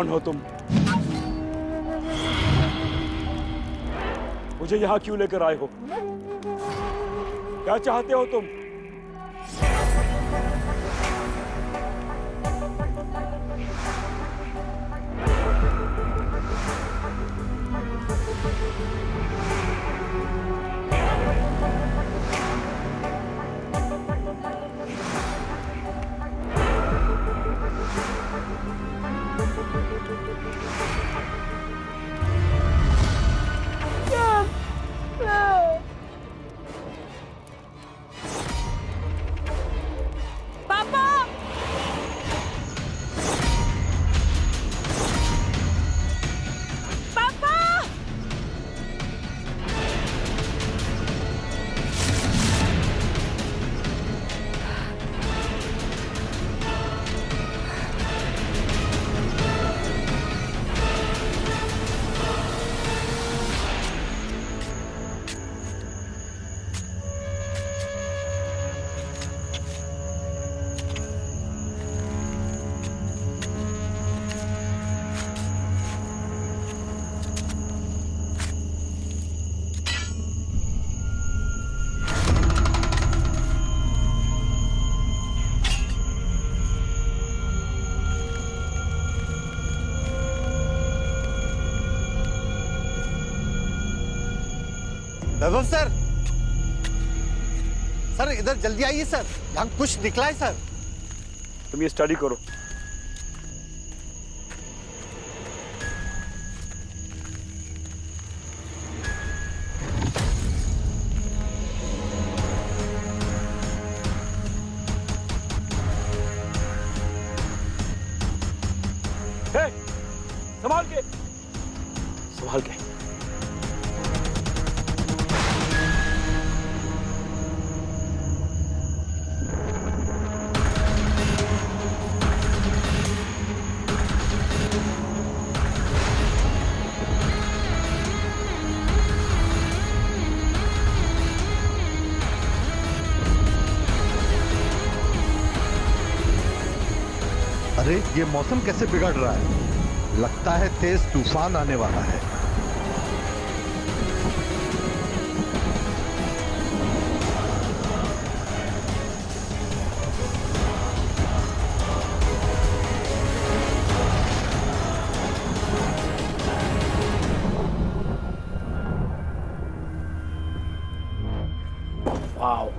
कौन हो तुम? मुझे यहाँ क्यों लेकर आए हो? क्या चाहते हो तुम? वैभव सर, सर इधर जल्दी आइए सर, यहाँ कुछ निकला है सर। तुम ये स्टडी करो। हे, संभाल के, संभाल के। अरे ये मौसम कैसे बिगड़ रहा है? लगता है तेज तूफान आने वाला है। वाओ,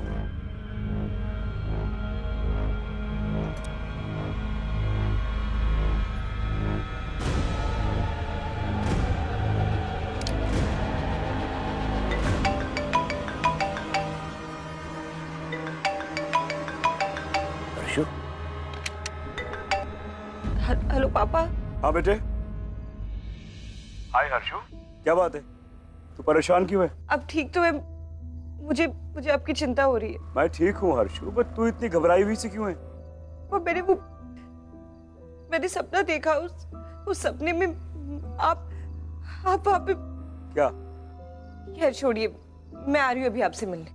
हेलो पापा। हाँ बेटे। हाय हर्षु, क्या बात है? तू परेशान क्यों है? अब ठीक तो है, मुझे मुझे आपकी चिंता हो रही है। मैं ठीक हूँ हर्षु, बट तू इतनी घबराई हुई सी क्यों है? वो मैंने सपना देखा, उस सपने में आप वहाँ पे। क्या? खैर छोड़िए, मैं आ रही हूँ अभी आपसे मिलने।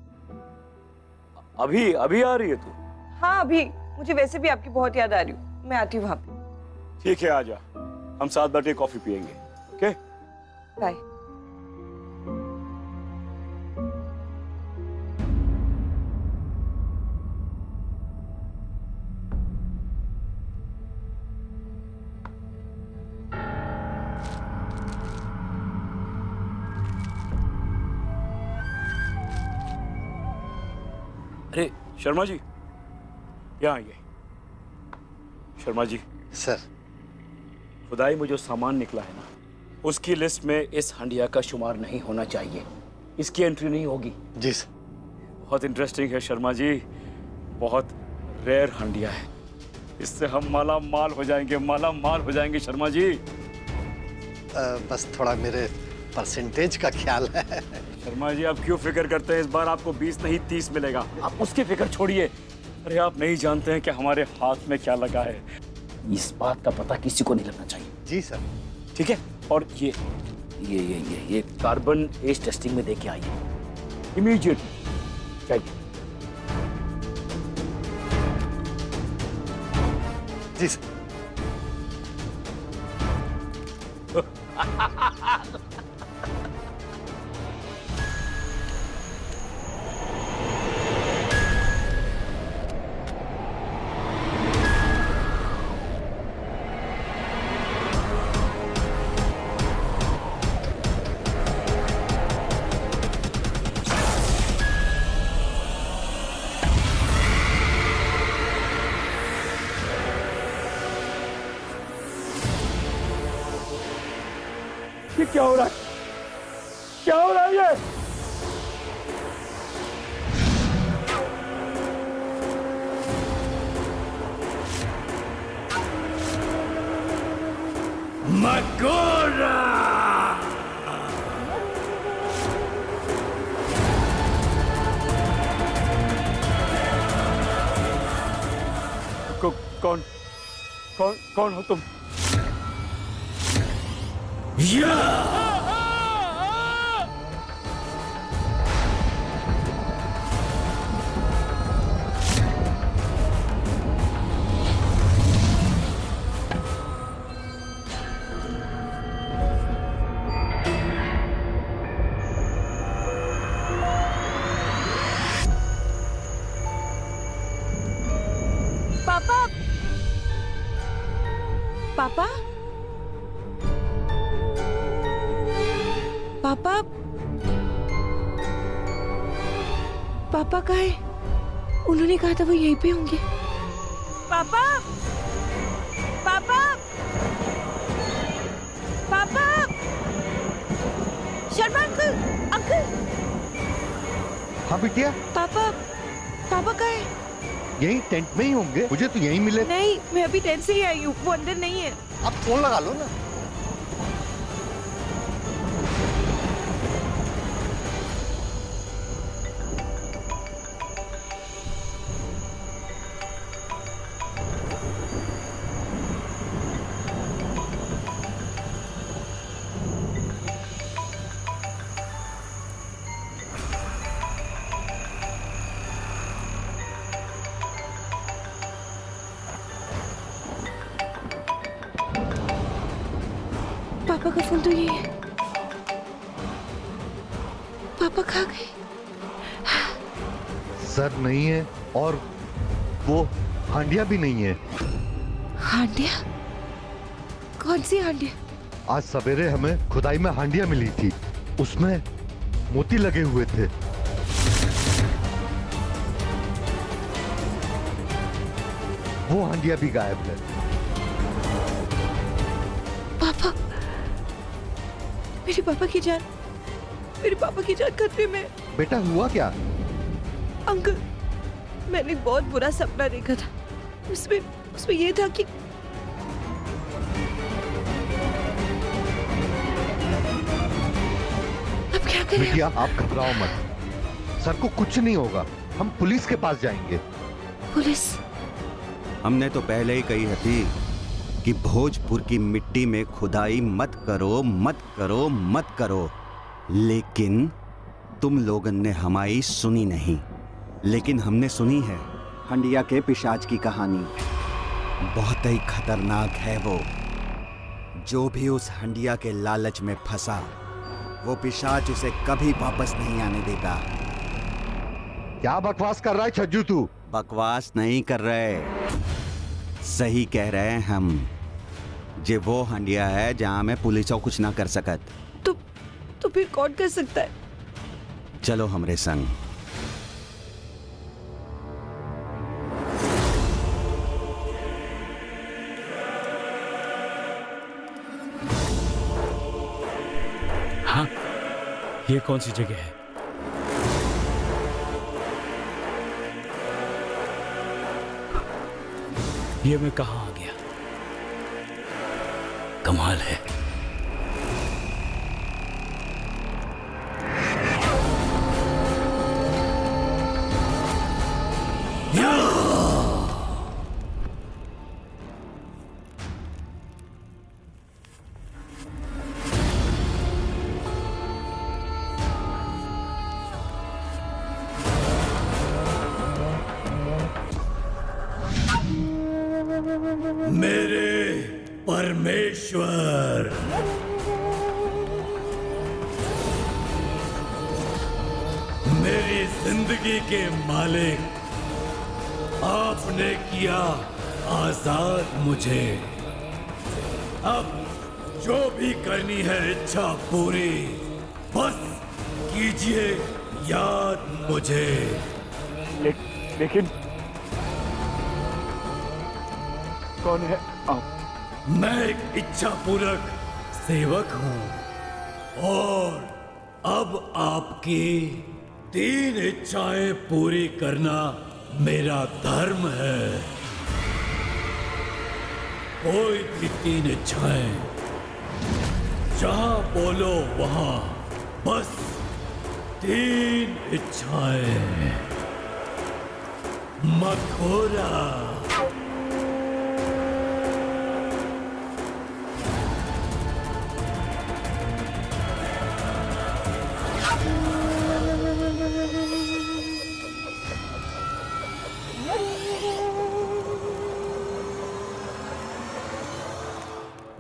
अभी अभी आ रही है तू? हाँ अभी, मुझे वैसे भी आपकी बहुत याद आ रही हूँ, मैं आती हूँ वहाँ पे। ठीक है, आजा, हम साथ बैठ के कॉफी पियेंगे। Okay, bye. अरे शर्मा जी, यहाँ आइए। शर्मा जी सर, खुदाई में जो सामान निकला है ना, उसकी लिस्ट में इस हंडिया का शुमार नहीं होना चाहिए। इसकी एंट्री नहीं होगी। जी सर। बहुत इंटरेस्टिंग है शर्मा जी, बहुत रेयर हंडिया है। इससे हम माला माल हो जाएंगे, माला माल हो जाएंगे शर्मा जी। बस थोड़ा मेरे परसेंटेज का ख्याल है। शर्मा जी आप क्यों फिक्र करते हैं? इस बार आपको 20 नहीं 30 मिलेगा, आप उसकी फिक्र छोड़िए। अरे आप नहीं जानते हैं कि हमारे हाथ में क्या लगा है। इस बात का पता किसी को नहीं लगना चाहिए। जी सर। ठीक है, और ये कार्बन एज टेस्टिंग में देके आइए इमीडिएट चाहिए। जी सर। ये क्या हो रहा है? क्या हो रहा है ये? मकोरा! कौन कौन कौन हो तुम? पापा, पापा, पापा, पापा कहाँ है? उन्होंने कहा था वो यहीं पे होंगे। पापा, पापा, पापा, शर्मा अंकल, अंकल। हाँ बिटिया, पापा, पापा कहाँ है? यही टेंट में ही होंगे, मुझे तो यहीं मिले। नहीं, मैं अभी टेंट से ही आई हूँ, वो अंदर नहीं है। आप फोन लगा लो ना। पापा का फोन तो ये है। पापा कहाँ गए? सर नहीं है और वो हांडिया भी नहीं है। हांडिया? कौन सी हांडिया? आज सवेरे हमें खुदाई में हांडिया मिली थी, उसमें मोती लगे हुए थे। वो हांडिया भी गायब है। पापा, मेरे पापा की जान, मेरे पापा की जान खतरे में है। बेटा हुआ क्या? अंकल, मैंने एक बहुत बुरा सपना देखा था। उसमें उसमें ये था कि अब क्या करें? बिटिया आप घबराओ मत, सर को कुछ नहीं होगा, हम पुलिस के पास जाएंगे। पुलिस? हमने तो पहले ही कही थी कि भोजपुर की मिट्टी में खुदाई मत करो, मत करो, मत करो, लेकिन तुम लोगन ने हमारी सुनी नहीं। लेकिन हमने सुनी है हंडिया के पिशाच की कहानी। बहुत ही खतरनाक है वो। जो भी उस हंडिया के लालच में फंसा, वो पिशाच उसे कभी वापस नहीं आने देता। क्या बकवास कर रहा है छज्जू तू? बकवास नहीं कर रहे, सही कह रहे हैं हम। जे वो हंडिया है जहां में पुलिस कुछ ना कर सकत। तो फिर कौन कर सकता है? चलो हमरे संग। हाँ, ये कौन सी जगह है? ये मैं कहां आ गया? कमाल है। मेरे परमेश्वर, मेरी जिंदगी के मालिक, आपने किया आजाद मुझे। अब जो भी करनी है इच्छा पूरी, बस कीजिए याद मुझे। लेकिन कौन है आप? मैं एक इच्छा पूरक सेवक हूं और अब आपकी 3 इच्छाएं पूरी करना मेरा धर्म है। कोई भी 3 इच्छाएं, जहां बोलो वहां, बस 3 इच्छाएं। मथुरा,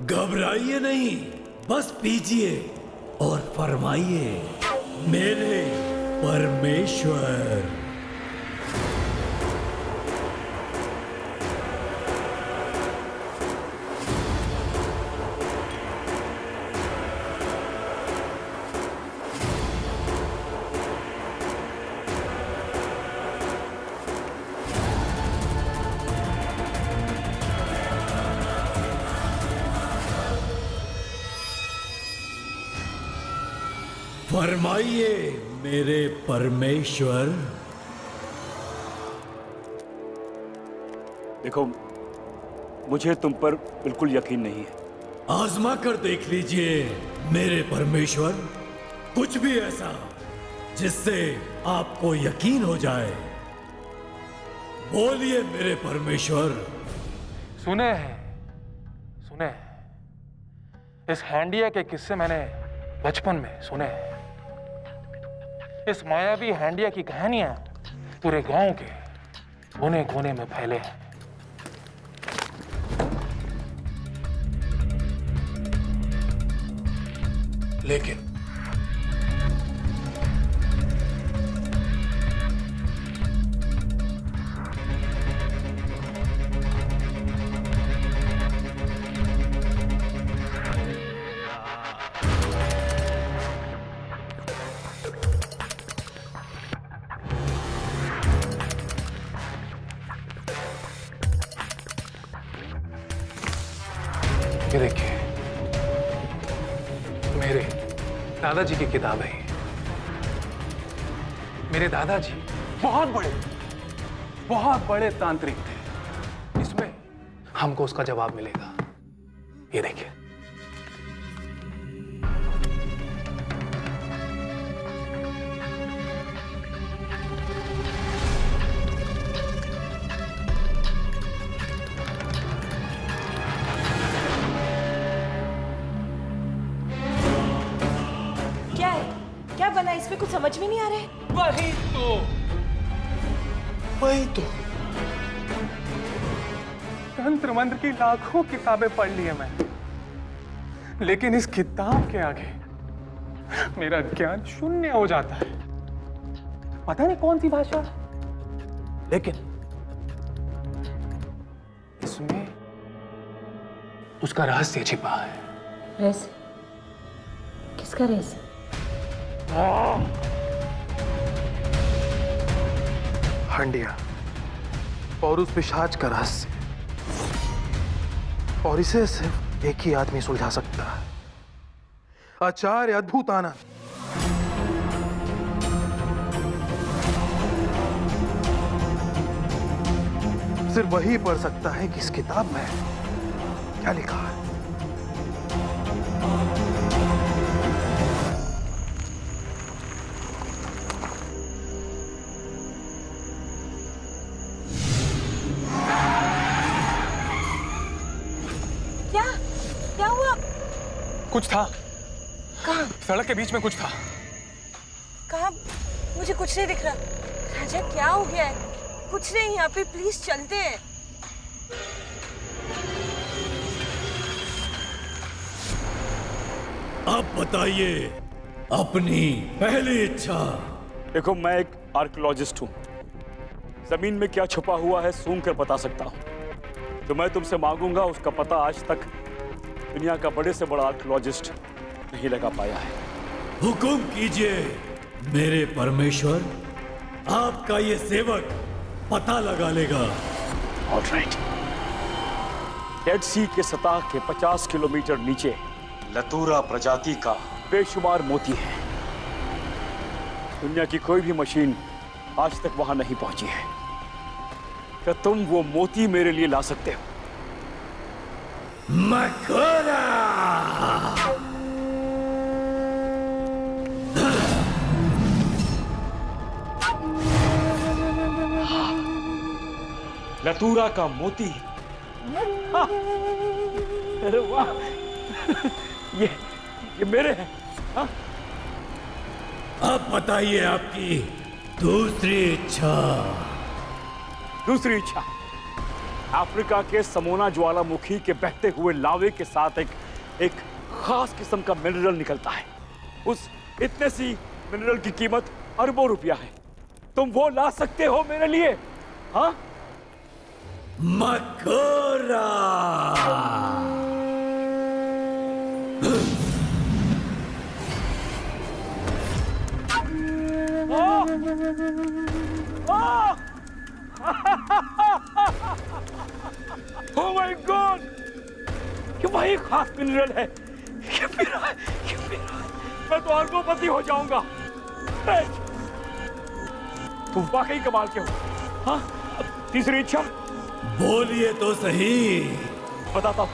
घबराइए नहीं, बस पीजिए और फरमाइए मेरे परमेश्वर। फरमाइए मेरे परमेश्वर। देखो, मुझे तुम पर बिल्कुल यकीन नहीं है। आजमा कर देख लीजिए मेरे परमेश्वर, कुछ भी ऐसा जिससे आपको यकीन हो जाए। बोलिए मेरे परमेश्वर। सुने इस हैंडिया के किस्से मैंने बचपन में सुने हैं। इस मायावी हैंडिया की कहानियां पूरे गांव के कोने कोने में फैले हैं। लेकिन ये देखिए, मेरे दादाजी की किताब है। मेरे दादाजी बहुत बड़े तांत्रिक थे। इसमें हमको उसका जवाब मिलेगा। ये देखिए। क्या बना? इसमें कुछ समझ में नहीं आ रहा है। वही तो तंत्र मंत्र की लाखों किताबें पढ़ ली है मैं, लेकिन इस किताब के आगे मेरा ज्ञान शून्य हो जाता है। पता नहीं कौन सी भाषा, लेकिन इसमें उसका रहस्य छिपा है। रहस्य? किसका रहस्य? हंडिया और उस पिशाच का रहस्य, और इसे सिर्फ एक ही आदमी सुलझा सकता है, आचार्य अद्भुतानंद। सिर्फ वही पढ़ सकता है कि इस किताब में क्या लिखा है। क्या हुआ? कुछ था। कहाँ? सड़क के बीच में कुछ था। कहाँ? मुझे कुछ नहीं दिख रहा। राजा, क्या हो गया है? कुछ नहीं यहाँ पे, प्लीज चलते हैं। आप बताइए अपनी पहली इच्छा देखो, मैं एक आर्कियोलॉजिस्ट हूँ। जमीन में क्या छुपा हुआ है सूंघ कर बता सकता हूँ। जो मैं तुमसे मांगूंगा उसका पता आज तक दुनिया का बड़े से बड़ा आर्कियोलॉजिस्ट नहीं लगा पाया है। हुकुम कीजिए मेरे परमेश्वर, आपका ये सेवक पता लगा लेगा। ऑलराइट। डेड सी के सतह के 50 किलोमीटर नीचे लतूरा प्रजाति का बेशुमार मोती है। दुनिया की कोई भी मशीन आज तक वहां नहीं पहुंची है। क्या तुम वो मोती मेरे लिए ला सकते हो? मकोरा! लतूरा का मोती। हाँ। अरे वाह, ये मेरे हैं। हाँ? अब बताइए आपकी दूसरी इच्छा। दूसरी इच्छा अफ्रीका के समोना ज्वालामुखी के बहते हुए लावे के साथ एक खास किस्म का मिनरल निकलता है। उस इतने सी मिनरल की कीमत अरबों रुपया है। तुम वो ला सकते हो मेरे लिए? हाँ? मकोरा! Oh my God! ये वही खास मिनरल है। ये मेरा है, ये मेरा है। मैं तो अरबोपति हो जाऊंगा। तुम वाकई कमाल के हो। हाँ? तीसरी इच्छा? बोलिए तो सही। बताता हूँ।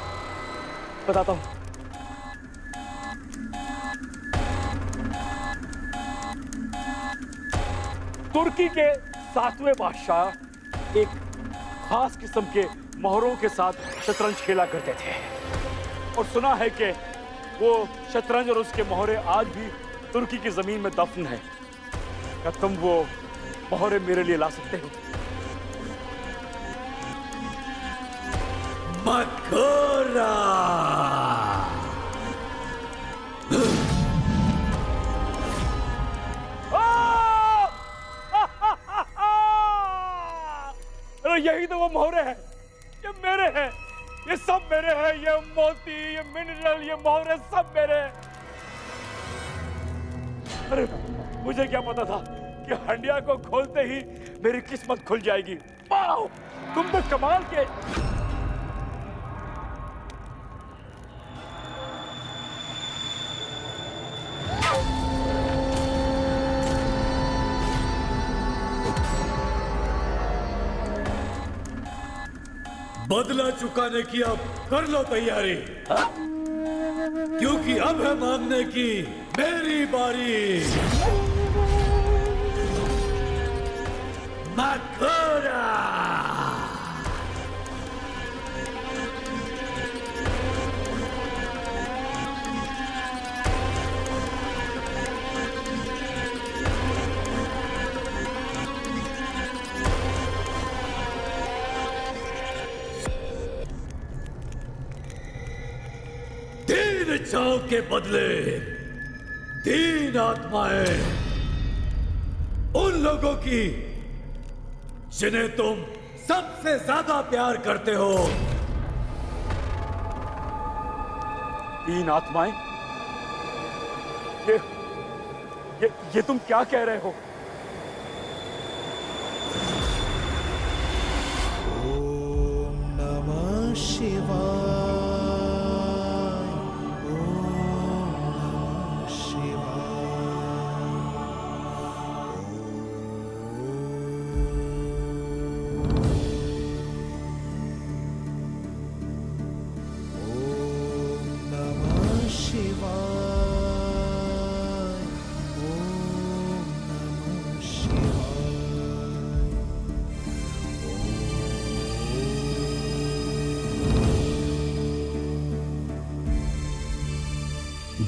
तुर्की के 7वें बादशाह एक खास किस्म के मोहरों के साथ शतरंज खेला करते थे, और सुना है कि वो शतरंज और उसके मोहरे आज भी तुर्की की जमीन में दफन है। क्या तुम वो मोहरे मेरे लिए ला सकते हो? मकोरा! यही तो वो मोहरे हैं। ये मेरे हैं। ये सब मेरे हैं। ये मोती, ये मिनरल, ये मोहरे सब मेरे हैं। अरे मुझे क्या पता था कि हंडिया को खोलते ही मेरी किस्मत खुल जाएगी। वाह, तुम तो कमाल के। बदला चुकाने की अब कर लो तैयारी। क्योंकि अब है मांगने की मेरी बारी। मकोरा! तीन इच्छाओं के बदले 3 आत्माएं, उन लोगों की जिन्हें तुम सबसे ज्यादा प्यार करते हो। 3 आत्माएं? ये तुम क्या कह रहे हो? ओम नमः शिवाय।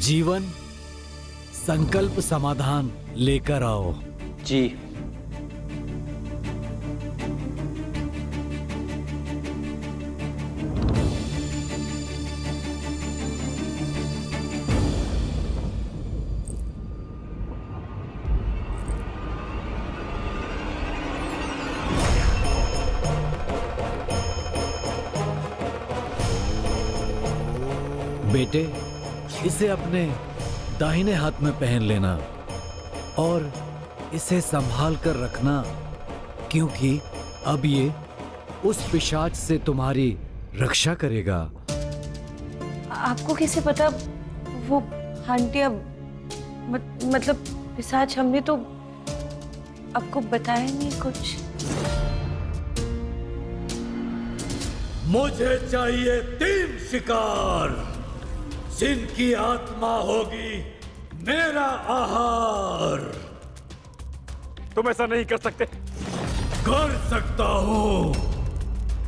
जीवन संकल्प समाधान लेकर आओ। जी। बेटे, इसे अपने दाहिने हाथ में पहन लेना और इसे संभाल कर रखना, क्योंकि अब ये उस पिशाच से तुम्हारी रक्षा करेगा। आपको कैसे पता वो आंटी? अब मतलब पिशाच? हमने तो आपको बताया नहीं कुछ। मुझे चाहिए 3 शिकार जिनकी आत्मा होगी मेरा आहार। तुम ऐसा नहीं कर सकते। कर सकता हूं,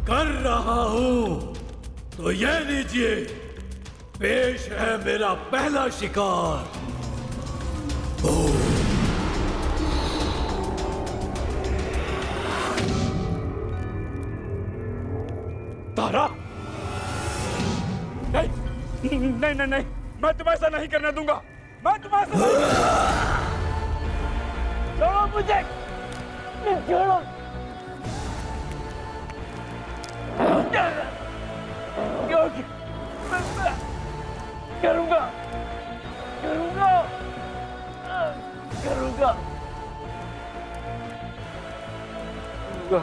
कर रहा हूं। तो ये लीजिए, पेश है मेरा पहला शिकार। तारा, नहीं नहीं नहीं नहीं, मैं तुम्हें ऐसा नहीं करने दूंगा। मैं तुम्हें ऐसा नहीं... छोड़ो मुझे, छोड़ो। करूंगा करूंगा करूंगा करूंगा।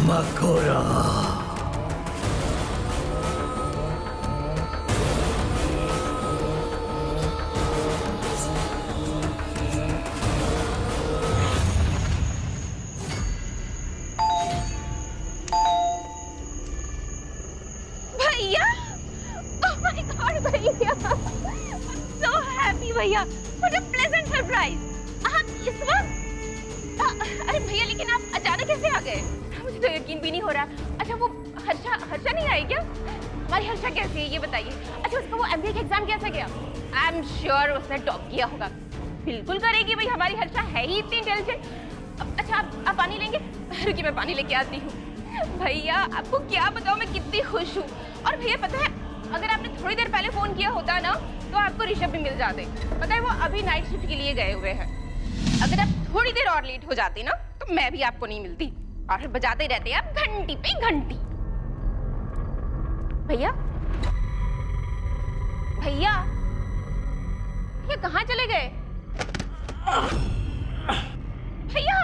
मकोरा, भैया, ओह माय गॉड भैया, सो हैप्पी भैया, व्हाट अ प्लेजेंट सरप्राइज। आप इस वक्त? अरे भैया, लेकिन आप अचानक कैसे आ गए? मुझे तो यकीन भी नहीं हो रहा। अच्छा, वो हर्षा नहीं आई क्या? हमारी हर्षा कैसी है ये बताइए। अच्छा, उसका वो एमबीए का एग्जाम कैसा गया? आई एम श्योर उसने टॉप किया होगा। बिल्कुल करेगी भाई, हमारी हर्षा है ही इतनी इंटेलिजेंट। अच्छा, आप पानी लेंगे? रुकिए, मैं पानी लेके आती हूँ। भैया, आपको क्या बताऊँ मैं कितनी खुश हूँ। और भैया पता है, अगर आपने थोड़ी देर पहले फोन किया होता ना, तो आपको ऋषभ भी मिल जाते। पता है, वो अभी नाइट शिफ्ट के लिए गए हुए हैं। अगर आप थोड़ी देर और लेट हो जाते ना, तो मैं भी आपको नहीं मिलती। और फिर बजाते रहते आप घंटी पे घंटी। भैया, भैया, ये कहाँ चले गए? भैया,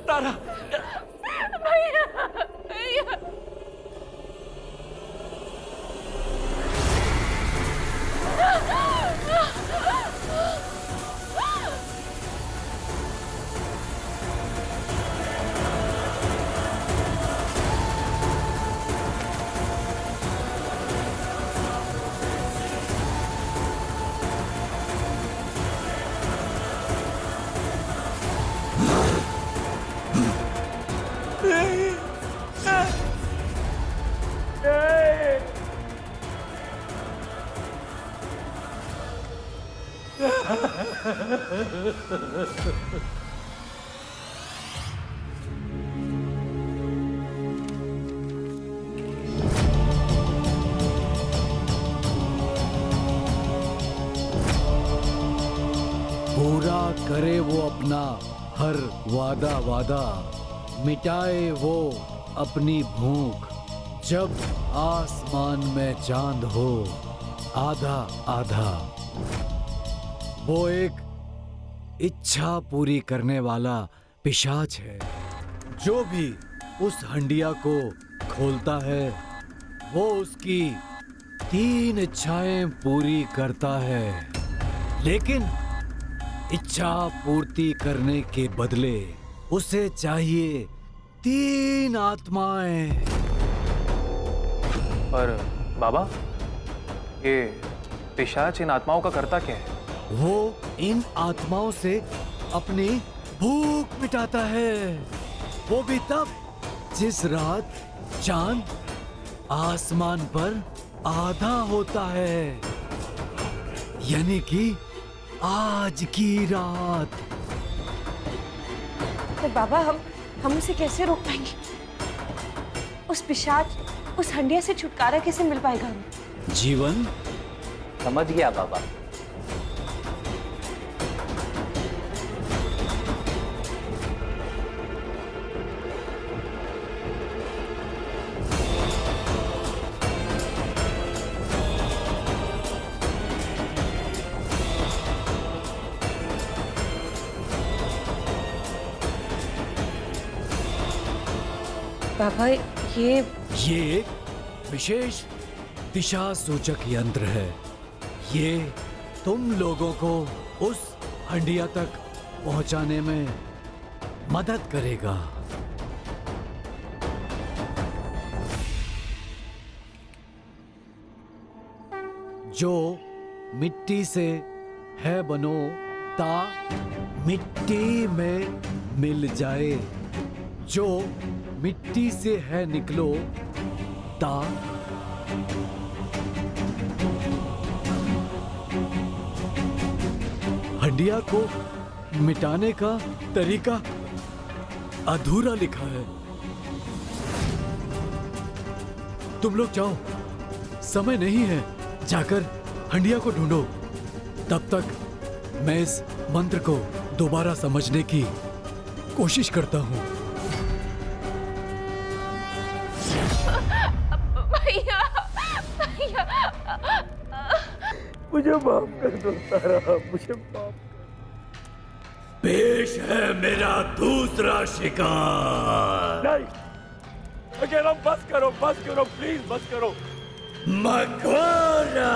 तारा, पूरा करे वो अपना हर वादा, मिटाए वो अपनी भूख। जब आसमान में चांद हो आधा आधा, वो एक इच्छा पूरी करने वाला पिशाच है। जो भी उस हंडिया को खोलता है, वो उसकी 3 इच्छाएं पूरी करता है, लेकिन इच्छा पूर्ति करने के बदले उसे चाहिए 3 आत्माएं। पर बाबा, ये पिशाच इन आत्माओं का करता क्या है? वो इन आत्माओं से अपनी भूख मिटाता है, वो भी तब जिस रात चांद आसमान पर आधा होता है, यानी कि आज की रात। तो बाबा, हम उसे कैसे रोक पाएंगे? उस पिशाच, उस हंडिया से छुटकारा कैसे मिल पाएगा हमें? जीवन, समझ गया बाबा। बाबा, ये एक विशेष दिशा सूचक यंत्र है। ये तुम लोगों को उस हंडिया तक पहुंचाने में मदद करेगा। जो मिट्टी से है बनो ता मिट्टी में मिल जाए, जो मिट्टी से है निकलो ता हंडिया को मिटाने का तरीका अधूरा लिखा है। तुम लोग जाओ, समय नहीं है, जाकर हंडिया को ढूंढो। तब तक मैं इस मंत्र को दोबारा समझने की कोशिश करता हूं। भैया, भैया, मुझे माफ कर दो तारा, मुझे माफ। पेश है मेरा दूसरा शिकार। नहीं, अकेला बस करो, प्लीज बस करो। मकोरा।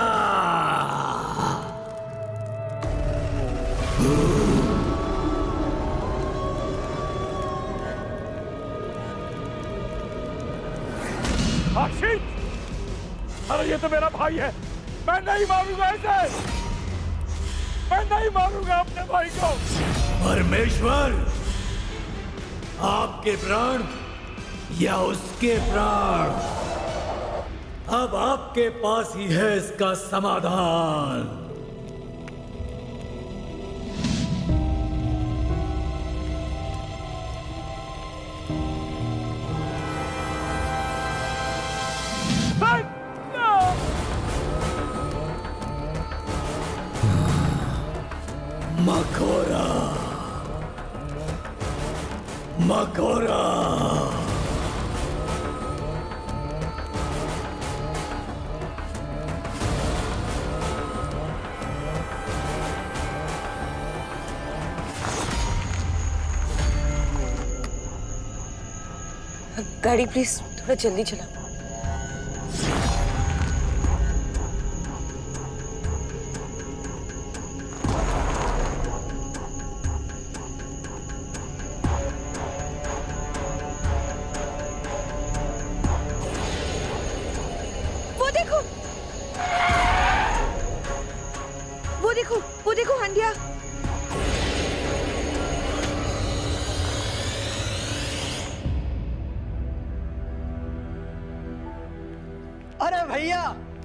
आशीष, अरे ये तो मेरा भाई है, मैं नहीं मारूंगा इसे, मैं नहीं मारूंगा अपने भाई को। परमेश्वर, आपके प्राण या उसके प्राण, अब आपके पास ही है इसका समाधान। मकोरा, मकोरा। गाड़ी प्लीज थोड़ा जल्दी चला। वो देखो हंडिया। अरे भैया,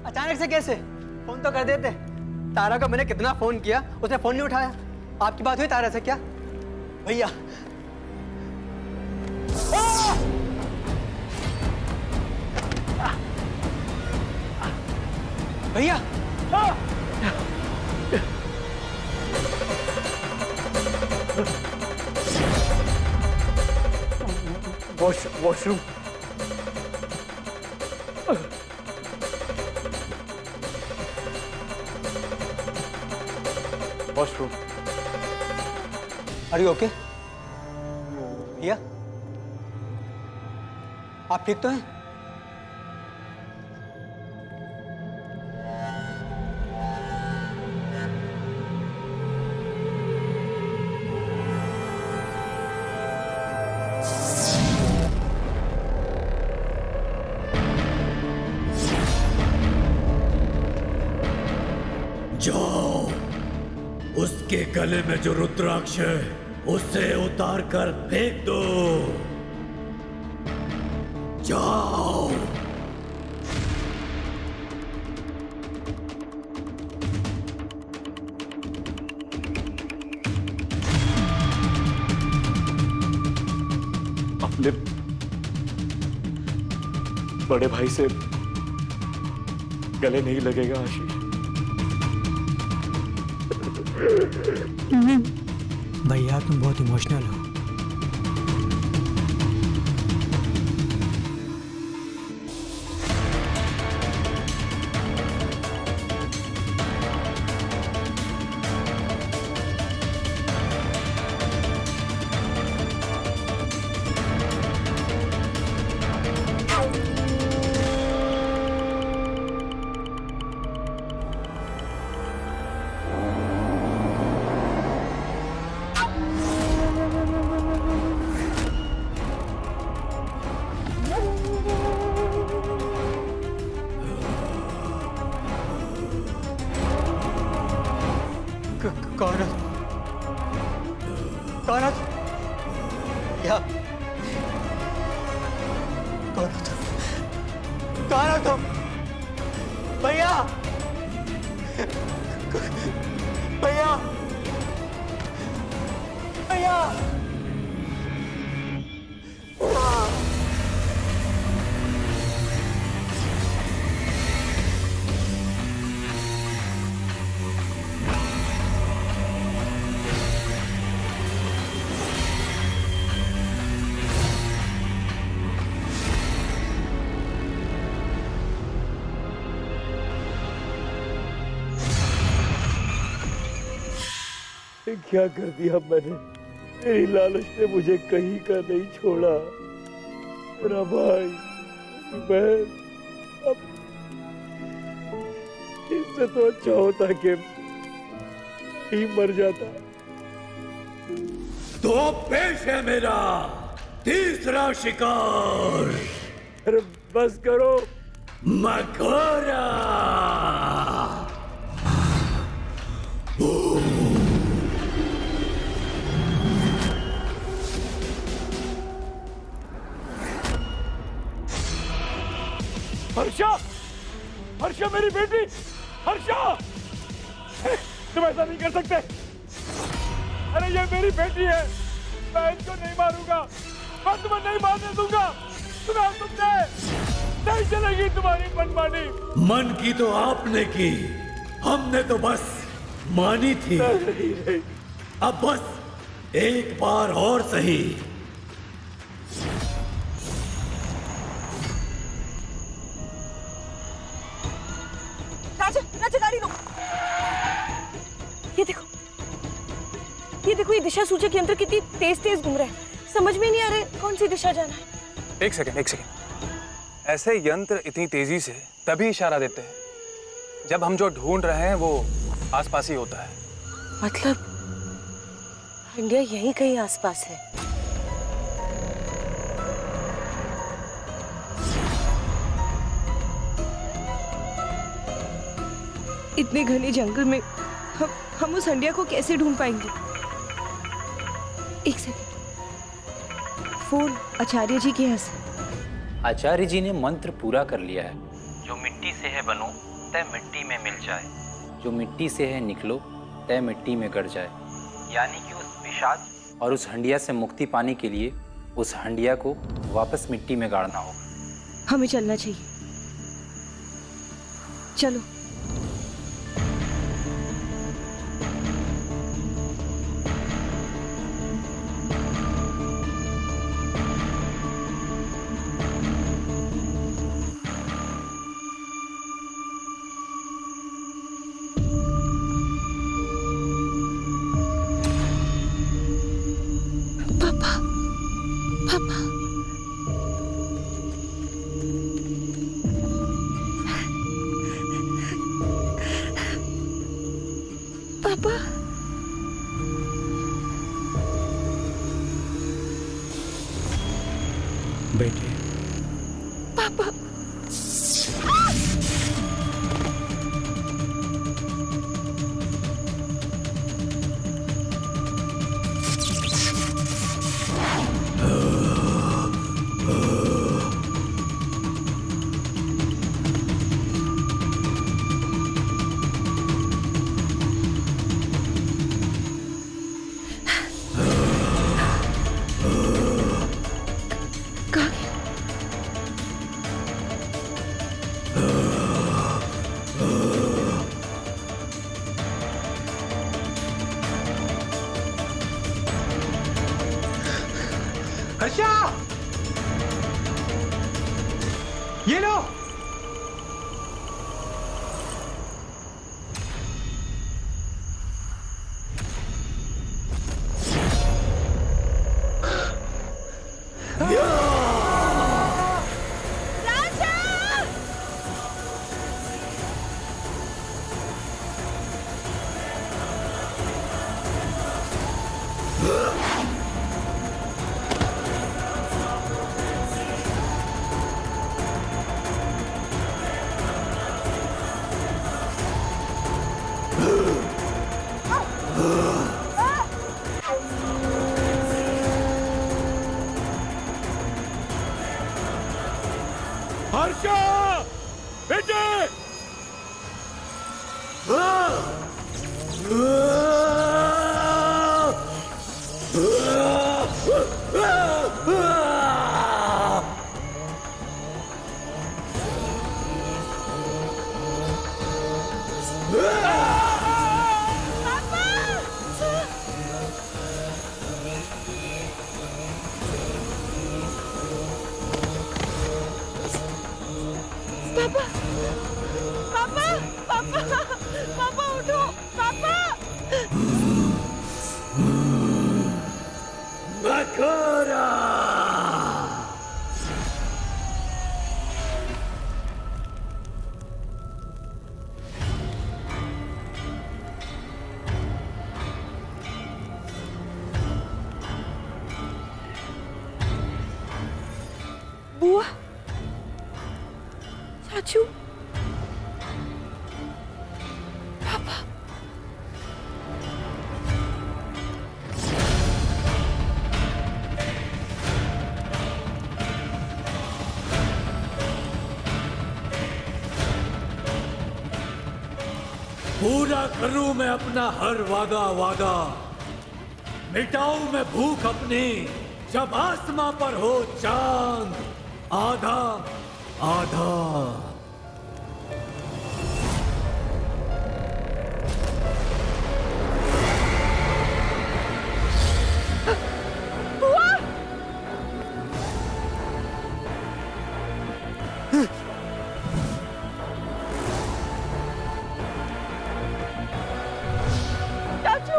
अचानक से कैसे? फोन तो कर देते। तारा को मैंने कितना फोन किया, उसने फोन नहीं उठाया। आपकी बात हुई तारा से क्या भैया? भैया washroom. Washroom. Are you okay? भैया आप ठीक तो हैं? उसके गले में जो रुद्राक्ष है उसे उतार कर फेंक दो। जाओ। अपने बड़े भाई से गले नहीं लगेगा आशीष। भैया तुम बहुत इमोशनल हो। कौन है? कौन है? क्या? कौन है तुम? कौन है तुम? भैया! भैया! भैया! क्या कर दिया मैंने? मेरी लालच ने मुझे कहीं का नहीं छोड़ा। मेरा भाई, बहन, अब इससे तो अच्छा होता कि ही मर जाता। तो पेश है मेरा तीसरा शिकार। अरे बस करो। मकोरा। हर्षा! हर्षा मेरी बेटी! हर्षा! तुम ऐसा नहीं कर सकते। अरे ये मेरी बेटी है, मैं इनको नहीं मारूंगा। मैं तुम्हें नहीं मारने दूंगा। सुना तुमने? नहीं चलेगी तुम्हारी मनमानी। मन की तो आपने की, हमने तो बस मानी थी। नहीं, नहीं। अब बस एक बार और सही। राजा गाड़ी लो। ये देखो ये दिशा सूचक यंत्र कितनी तेज तेज घूम रहा है। समझ में नहीं आ रहा कौन सी दिशा जाना है। एक सेकंड। ऐसे यंत्र इतनी तेजी से तभी इशारा देते हैं जब हम जो ढूंढ रहे हैं वो आसपास ही होता है। मतलब इंडिया यहीं कहीं आसपास है। इतने घने जंगल में हम उस हंडिया को कैसे ढूंढ पाएंगे? एक सेकंड, फोन आचार्य जी के यहाँ से। आचार्य जी ने मंत्र पूरा कर लिया है। जो मिट्टी से है बनो तय मिट्टी में मिल जाए, जो मिट्टी से है निकलो तय मिट्टी में गड़ जाए। यानी कि उस पिशाच और उस हंडिया से मुक्ति पाने के लिए उस हंडिया को वापस मिट्टी में गाड़ना होगा। हमें चलना चाहिए। चलो। पापा, बेटे। पापा, हर्षा, ये लो। हर्षा बेटे, पापा पापा पापा पापा उठो पापा। मखोरा, बुआ, चाचू, पापा, पूरा करूं मैं अपना हर वादा वादा, मिटाऊं मैं भूख अपनी, जब आसमां पर हो चांद आधा आधा। चाचू,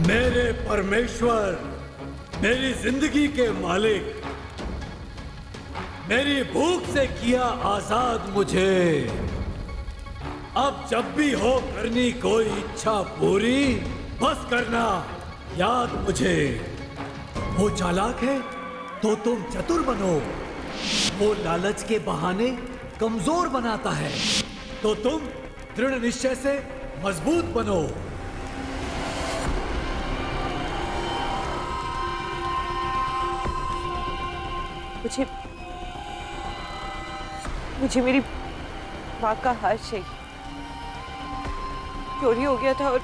मेरे परमेश्वर, मेरी जिंदगी के मालिक, मेरी भूख से किया आजाद मुझे। अब जब भी हो करनी कोई इच्छा पूरी, बस करना याद मुझे। वो चालाक है तो तुम चतुर बनो, वो लालच के बहाने कमजोर बनाता है तो तुम दृढ़ निश्चय से मजबूत बनो। मुझे मेरी माँ का हार चाहिए। चोरी हो गया था और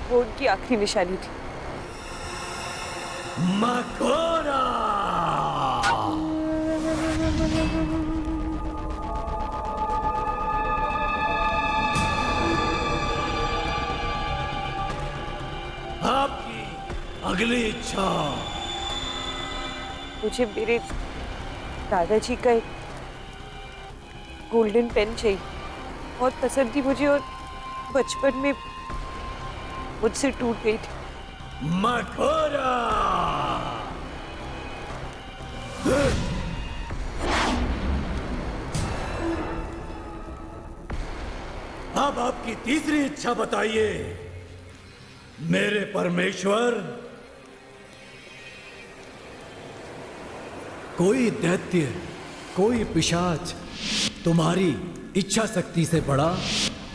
वो उनकी आखिरी निशानी थी। मखोरा, आपकी अगली इच्छा। मुझे मेरे दादाजी का एक गोल्डन पेन चाहिए, बहुत पसंद थी मुझे और बचपन में मुझसे टूट गई थी। मखोरा, अब आपकी तीसरी इच्छा बताइए मेरे परमेश्वर। कोई दैत्य, कोई पिशाच तुम्हारी इच्छा शक्ति से बड़ा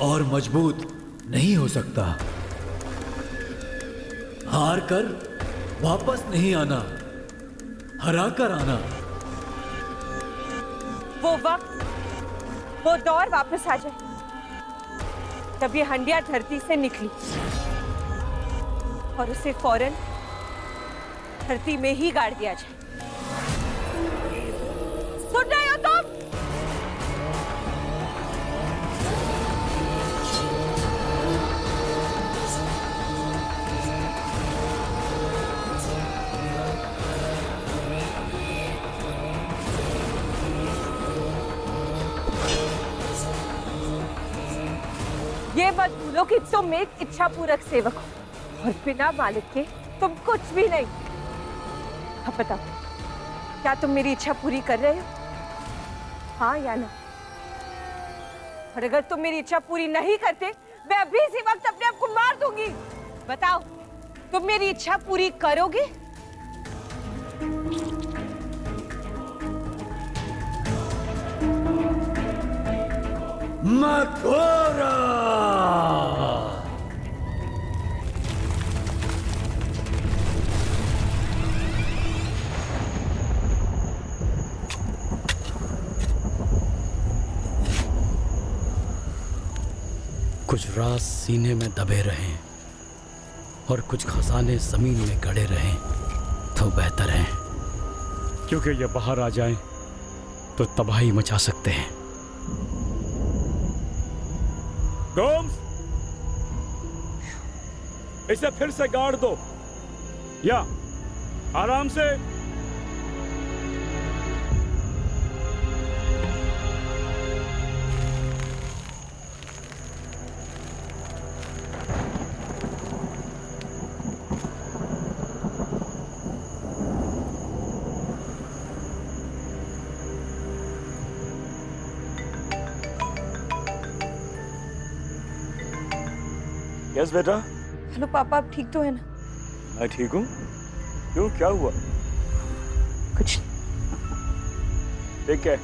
और मजबूत नहीं हो सकता। हार कर वापस नहीं आना, हरा कर आना। वो वक्त, वो दौर वापस आ जाए जब ये हंडिया धरती से निकली और उसे फौरन धरती में ही गाड़ दिया जाए। सुन रहे हो तुम? ये मत भूलो कि तुम एक इच्छा पूरक सेवक हो और बिना मालिक के तुम कुछ भी नहीं। अब बताओ, क्या तुम मेरी इच्छा पूरी कर रहे हो? हाँ या ना? और अगर तुम मेरी इच्छा पूरी नहीं करते, मैं अभी इसी वक्त अपने आप को मार दूंगी। बताओ, तुम मेरी इच्छा पूरी करोगे? मकोरा! कुछ राज सीने में दबे रहें और कुछ खजाने जमीन में गड़े रहें तो बेहतर है, क्योंकि ये बाहर आ जाएं तो तबाही मचा सकते हैं। गोम्स, इसे फिर से गाड़ दो या आराम से। यस बेटा। हेलो पापा, आप ठीक तो है ना? मैं ठीक हूँ। क्यों, क्या हुआ? कुछ ठीक है।